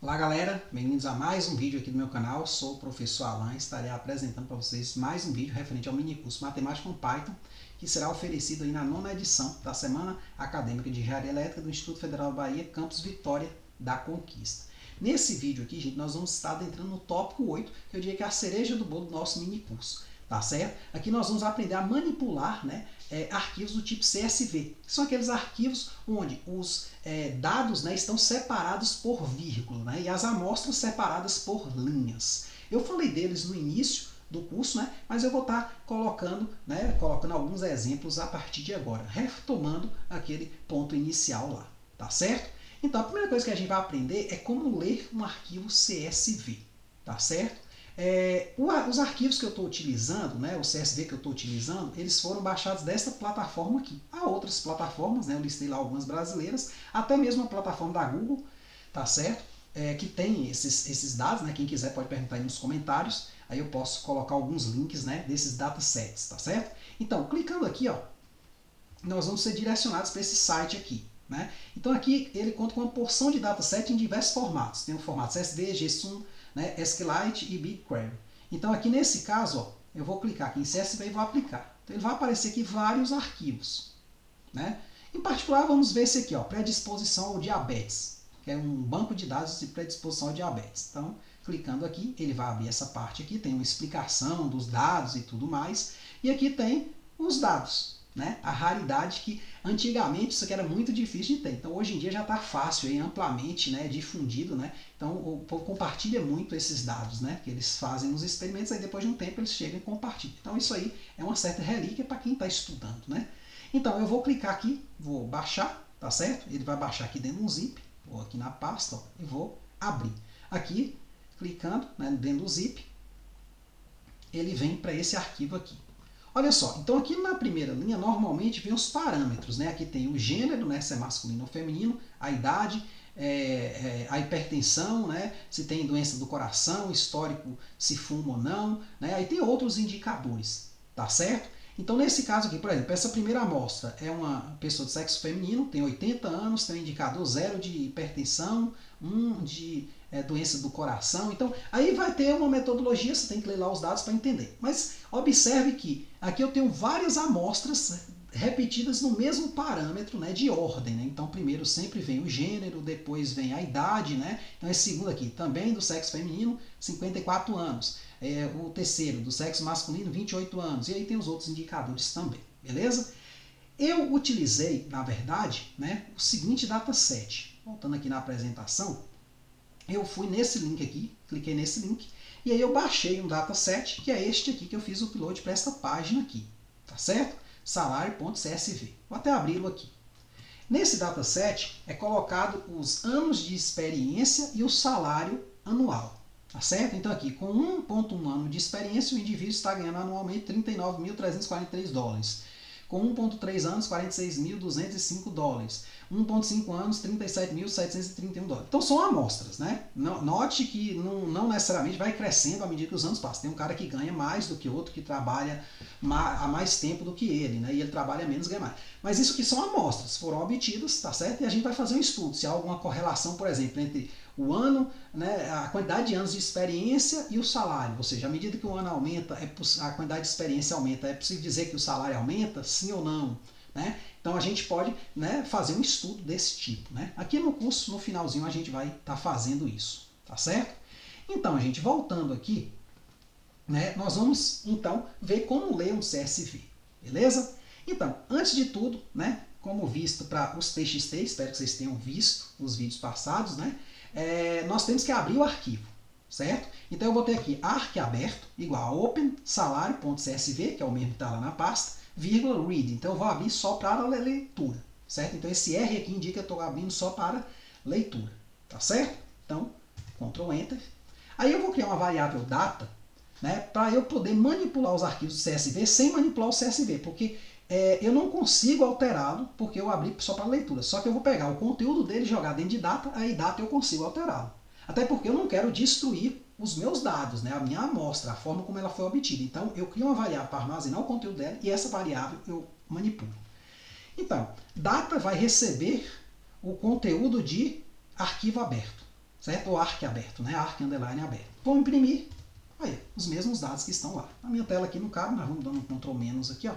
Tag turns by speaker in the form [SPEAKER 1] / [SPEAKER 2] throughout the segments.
[SPEAKER 1] Olá galera, bem-vindos a mais um vídeo aqui do meu canal. Sou o professor Alan e estarei apresentando para vocês mais um vídeo referente ao minicurso Matemática com Python, que será oferecido aí na 9ª edição da Semana Acadêmica de Engenharia Elétrica do Instituto Federal da Bahia, Campus Vitória da Conquista. Nesse vídeo aqui, gente, nós vamos estar adentrando no tópico 8, que eu diria que é a cereja do bolo do nosso minicurso. Tá certo? Aqui nós vamos aprender a manipular, né, arquivos do tipo CSV, que são aqueles arquivos onde os dados, né, estão separados por vírgula, né, e as amostras separadas por linhas. Eu falei deles no início do curso, né, mas eu vou estar colocando alguns exemplos a partir de agora, retomando aquele ponto inicial lá, tá certo? Então a primeira coisa que a gente vai aprender é como ler um arquivo CSV, tá certo? Os arquivos que eu estou utilizando, né, o CSV que eu estou utilizando, eles foram baixados desta plataforma aqui. Há outras plataformas, né, eu listei lá algumas brasileiras, até mesmo a plataforma da Google, tá certo? Que tem esses dados, né, quem quiser pode perguntar aí nos comentários, aí eu posso colocar alguns links, né, desses datasets, tá certo? Então, clicando aqui, ó, nós vamos ser direcionados para esse site aqui. Né? Então aqui ele conta com uma porção de dataset em diversos formatos. Tem o formato CSV, JSON, né, SQLite e BigQuery. Então aqui nesse caso, ó, eu vou clicar aqui em CSV e vou aplicar. Então ele vai aparecer aqui vários arquivos. Né? Em particular, vamos ver esse aqui, ó, predisposição ao diabetes, que é um banco de dados de predisposição ao diabetes. Então, clicando aqui, ele vai abrir essa parte aqui, tem uma explicação dos dados e tudo mais. E aqui tem os dados. Né? A raridade que antigamente isso aqui era muito difícil de ter. Então hoje em dia já está fácil, aí, amplamente, né, difundido. Né? Então o povo compartilha muito esses dados, né, que eles fazem nos experimentos, aí depois de um tempo eles chegam e compartilham. Então isso aí é uma certa relíquia para quem está estudando. Né? Então eu vou clicar aqui, vou baixar, tá certo? Ele vai baixar aqui dentro de um zip, vou aqui na pasta, ó, e vou abrir. Aqui, clicando, né, dentro do zip, ele vem para esse arquivo aqui. Olha só, então aqui na primeira linha normalmente vem os parâmetros, né? Aqui tem o gênero, né? Se é masculino ou feminino, a idade, a hipertensão, né? Se tem doença do coração, histórico, se fuma ou não, né? Aí tem outros indicadores, tá certo? Então nesse caso aqui, por exemplo, essa primeira amostra é uma pessoa de sexo feminino, tem 80 anos, tem um indicador 0 de hipertensão, 1 de doença do coração. Então aí vai ter uma metodologia, você tem que ler lá os dados para entender. Mas observe que aqui eu tenho várias amostras repetidas no mesmo parâmetro, né, de ordem. Né? Então primeiro sempre vem o gênero, depois vem a idade. Né? Então esse segundo aqui, também do sexo feminino, 54 anos. O terceiro, do sexo masculino, 28 anos. E aí tem os outros indicadores também, beleza? Eu utilizei, na verdade, né, o seguinte dataset. Voltando aqui na apresentação, eu fui nesse link aqui, cliquei nesse link, e aí eu baixei um dataset, que é este aqui que eu fiz o upload para essa página aqui, tá certo? Salário.csv. Vou até abri-lo aqui. Nesse dataset é colocado os anos de experiência e o salário anual. Tá certo? Então aqui, com 1,1 ano de experiência, o indivíduo está ganhando anualmente 39.343 dólares. Com 1,3 anos, 46.205 dólares. 1,5 anos, 37.731 dólares. Então são amostras, né? Note que não necessariamente vai crescendo à medida que os anos passam. Tem um cara que ganha mais do que outro, que trabalha há mais tempo do que ele, né? E ele trabalha menos e ganha mais. Mas isso aqui são amostras, foram obtidas, tá certo? E a gente vai fazer um estudo, se há alguma correlação, por exemplo, entre o ano, né, a quantidade de anos de experiência e o salário. Ou seja, à medida que o ano aumenta, a quantidade de experiência aumenta, é possível dizer que o salário aumenta? Sim ou não? Né? Então a gente pode, né, fazer um estudo desse tipo. Né? Aqui no curso, no finalzinho, a gente vai estar fazendo isso. Tá certo? Então, gente, voltando aqui, né, nós vamos então ver como ler um CSV. Beleza? Então, antes de tudo, né, como visto para os TXT, espero que vocês tenham visto os vídeos passados, né, nós temos que abrir o arquivo, certo? Então eu vou ter aqui arq aberto igual a open salário.csv, que é o mesmo que está lá na pasta, vírgula read. Então eu vou abrir só para leitura, certo? Então esse R aqui indica que eu estou abrindo só para leitura, tá certo? Então, Ctrl Enter. Aí eu vou criar uma variável data, né, para eu poder manipular os arquivos do CSV sem manipular o CSV, porque eu não consigo alterá-lo porque eu abri só para leitura. Só que eu vou pegar o conteúdo dele e jogar dentro de data, aí data eu consigo alterá-lo. Até porque eu não quero destruir os meus dados, né, a minha amostra, a forma como ela foi obtida. Então eu crio uma variável para armazenar o conteúdo dela e essa variável eu manipulo. Então, data vai receber o conteúdo de arquivo aberto. certo? Ou ARC aberto, né? ARC underline aberto. Vou imprimir, aí, os mesmos dados que estão lá. Na minha tela aqui não cabe, nós vamos dando um Ctrl menos aqui, ó.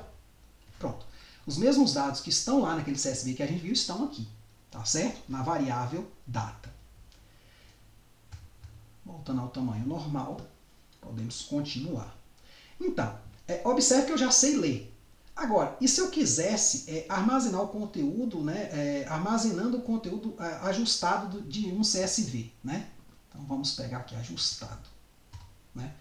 [SPEAKER 1] Pronto. Os mesmos dados que estão lá naquele CSV que a gente viu estão aqui, tá certo? Na variável data. Voltando ao tamanho normal, podemos continuar. Então, observe que eu já sei ler. Agora, e se eu quisesse armazenar o conteúdo, né, armazenando o conteúdo ajustado de um CSV, né? Então vamos pegar aqui ajustado, né?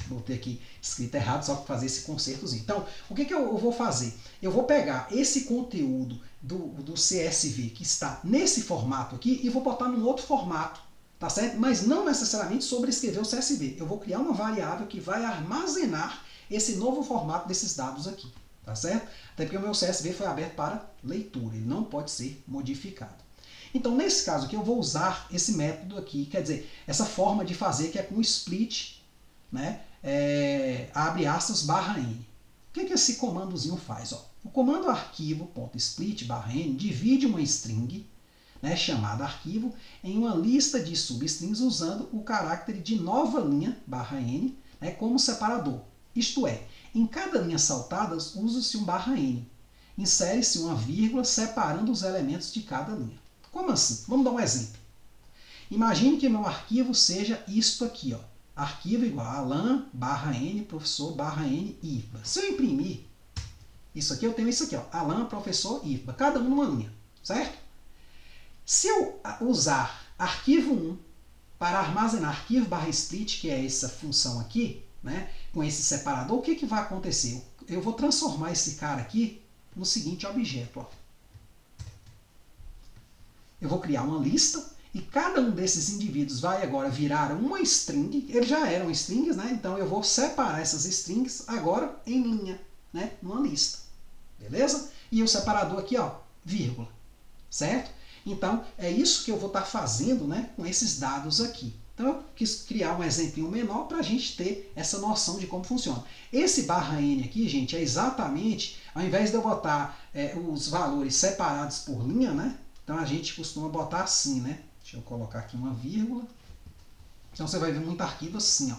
[SPEAKER 1] Botei aqui escrito errado só para fazer esse consertozinho. Então, o que eu vou fazer? Eu vou pegar esse conteúdo do CSV que está nesse formato aqui e vou botar num outro formato, tá certo? Mas não necessariamente sobrescrever o CSV. Eu vou criar uma variável que vai armazenar esse novo formato desses dados aqui. Tá certo? Até porque o meu CSV foi aberto para leitura, ele não pode ser modificado. Então, nesse caso aqui, eu vou usar esse método aqui, quer dizer, essa forma de fazer que é com split, né, abre aspas, /n. O que esse comandozinho faz? Ó? O comando arquivo.split /n divide uma string, né, chamada arquivo, em uma lista de substrings usando o carácter de nova linha /n, né, como separador. Isto é, em cada linha saltada, usa-se um /n. Insere-se uma vírgula separando os elementos de cada linha. Como assim? Vamos dar um exemplo. Imagine que meu arquivo seja isto aqui, ó. Arquivo igual a alan, /n, professor, /n, IFBA. Se eu imprimir isso aqui, eu tenho isso aqui, ó. Alan, professor, IFBA. Cada um numa linha, certo? Se eu usar arquivo 1 para armazenar arquivo /split, que é essa função aqui, né, com esse separador, o que vai acontecer? Eu vou transformar esse cara aqui no seguinte objeto. Ó. Eu vou criar uma lista e cada um desses indivíduos vai agora virar uma string. Eles já eram strings, né? Então eu vou separar essas strings agora em linha, né, numa lista. Beleza? E o separador aqui, ó, vírgula. Certo? Então é isso que eu vou estar fazendo, né, com esses dados aqui. Então, eu quis criar um exemplinho menor para a gente ter essa noção de como funciona. Esse /n aqui, gente, é exatamente, ao invés de eu botar os valores separados por linha, né? Então, a gente costuma botar assim, né? Deixa eu colocar aqui uma vírgula. Então, você vai ver muito arquivo assim, ó.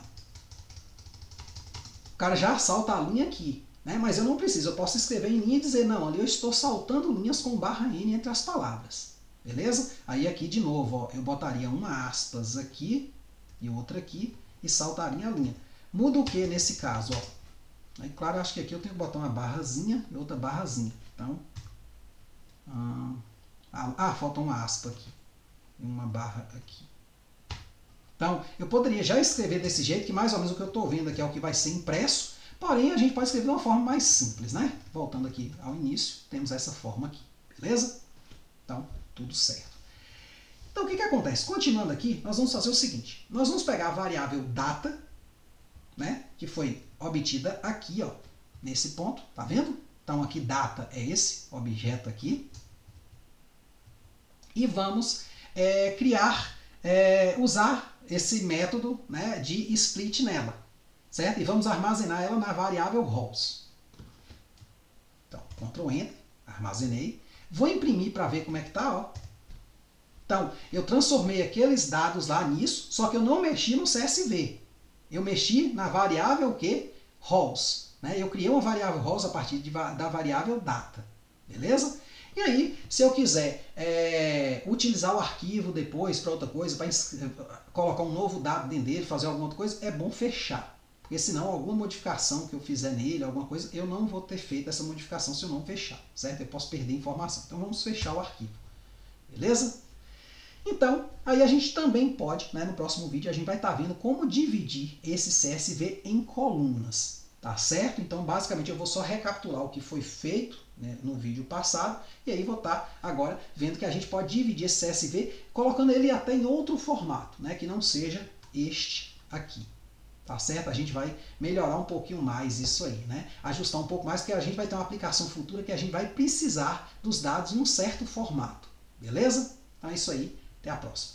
[SPEAKER 1] O cara já salta a linha aqui, né? Mas eu não preciso, eu posso escrever em linha e dizer, não, ali eu estou saltando linhas com /n entre as palavras. Beleza? Aí aqui de novo, ó, eu botaria uma aspas aqui e outra aqui e saltaria a linha. Muda o que nesse caso? Ó? Aí, claro, acho que aqui eu tenho que botar uma barrazinha e outra barrazinha. Então, falta uma aspa aqui e uma barra aqui. Então, eu poderia já escrever desse jeito, que mais ou menos o que eu estou vendo aqui é o que vai ser impresso, porém a gente pode escrever de uma forma mais simples, né? Voltando aqui ao início, temos essa forma aqui, beleza? Então, tudo certo. Então, o que acontece? Continuando aqui, nós vamos fazer o seguinte. Nós vamos pegar a variável data, né, que foi obtida aqui, ó, nesse ponto, tá vendo? Então, aqui data é esse objeto aqui. E vamos usar esse método, né, de split nela, certo? E vamos armazenar ela na variável rows. Então, Ctrl Enter, armazenei. Vou imprimir para ver como é que tá, ó. Então, eu transformei aqueles dados lá nisso, só que eu não mexi no CSV. Eu mexi na variável o quê? Rows. Né? Eu criei uma variável rows a partir da variável data. Beleza? E aí, se eu quiser utilizar o arquivo depois para outra coisa, para colocar um novo dado dentro dele, fazer alguma outra coisa, é bom fechar. Porque senão alguma modificação que eu fizer nele, alguma coisa, eu não vou ter feito essa modificação se eu não fechar, certo? Eu posso perder informação. Então vamos fechar o arquivo. Beleza? Então, aí a gente também pode, né, no próximo vídeo, a gente vai estar vendo como dividir esse CSV em colunas. Tá certo? Então, basicamente, eu vou só recapitular o que foi feito, né, no vídeo passado, e aí vou estar agora vendo que a gente pode dividir esse CSV, colocando ele até em outro formato, né, que não seja este aqui. Tá certo? A gente vai melhorar um pouquinho mais isso aí, né? Ajustar um pouco mais, porque a gente vai ter uma aplicação futura que a gente vai precisar dos dados em um certo formato. Beleza? Então é isso aí. Até a próxima.